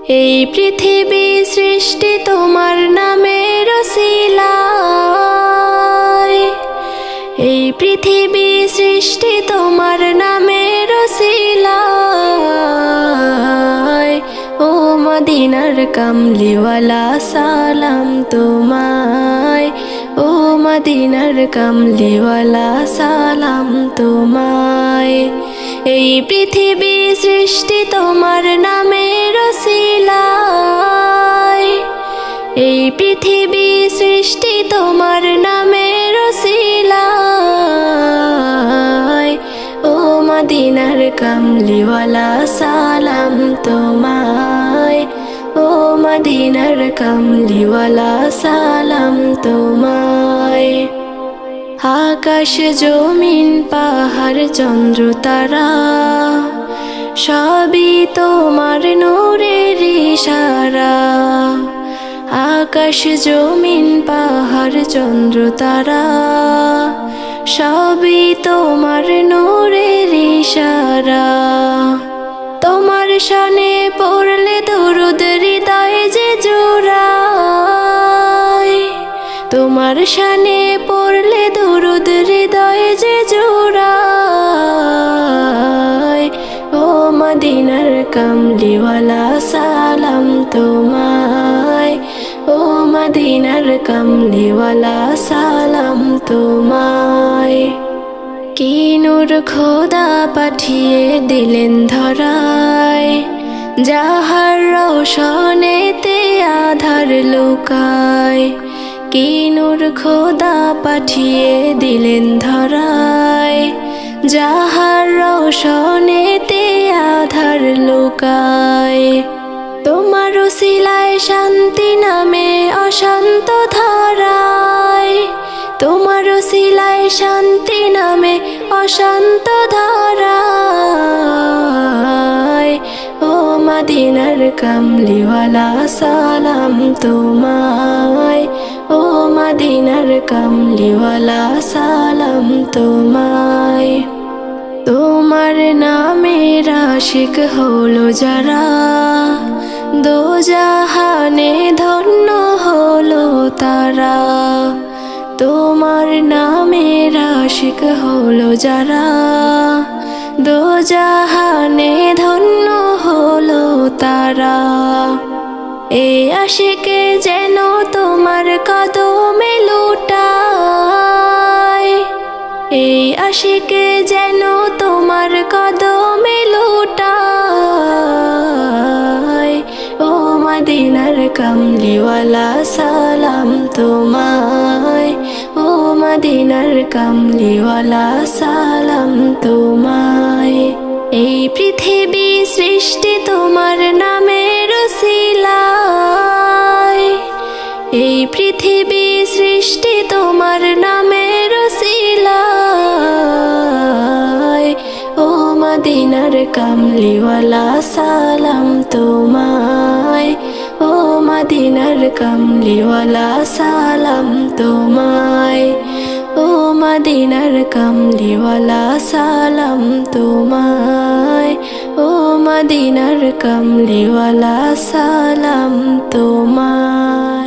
এই পৃথিবী সৃষ্টি তোমার নামের ওসিলায়, এই পৃথিবী সৃষ্টি তোমার নামের ওসিলায়। ও মদিনার কামলিওয়ালা সালাম তোমায়, ও মদিনার কামলিওয়ালা সালাম তোমায়। এই পৃথিবী সৃষ্টি তোমার নামের ওসিলায়, এই পৃথিবী সৃষ্টি তোমার নামের ওসিলায়। ও মদিনার কামলিওয়ালা সালাম তোমায়, ও মদিনার কামলিওয়ালা সালাম তোমায়। আকাশ জমিন পাহাড় চন্দ্র তারা সবই তোমার নূরের ইশারা। আকাশ জমিন পাহাড় চন্দ্র তারা সবই তোমার নূরের ইশারা। তোমার শানে পড়লে দরুদ হৃদয়ে যে জোড়ায়, তোমার শানে পড়লে দরুদ হৃদয়ে যে জোড়ায়। ও মদিনার কামলিওয়ালা সালাম তোমায়, ও মদিনার কামলিওয়ালা সালাম তোমায়। কি নূর খোদা পাঠিয়ে দিলেন ধরায়, যাহার রোশনেতে আধার লুকায়। কি নূর খোদা পাঠিয়ে দিলেন ধরায়, যাহার রোশনেতে আধার লুকায়। তোমার ওসিলায় শান্তি নামে অশান্ত ধারায়, তোমার ওসিলায় শান্তি নামে অশান্ত ধারায়। ও মদিনার কামলিওয়ালা সালাম তোমায়, ও মদিনার কামলিওয়ালা সালাম তোমায়। তোমার নামের আশিক হলো যারা, দোজাহানে ধন্য হলো তারা। তোমার নামের আশিক হলো যারা, দোজাহানে ধন্য হলো তারা। এই আশিকে যেন তোমার কদমে লুটায়, এই আশিকে যেন তোমার কদমে লুটায়। ও মদিনার কামলিওয়ালা সালাম তোমায়, ও মদিনার কামলিওয়ালা সালাম তোমায়। এই পৃথিবী সৃষ্টি তোমার নামের ওসিলায়, এই পৃথিবী সৃষ্টি তোমার নামের ওসিলায়। ও মদিনার কামলিওয়ালা সালাম তোমায়, ও মদিনার কামলিওয়ালা সালাম তোমায়, ও মদিনার কামলিওয়ালা সালাম তোমায়, ও মদিনার কামলিওয়ালা সালাম তোমায়।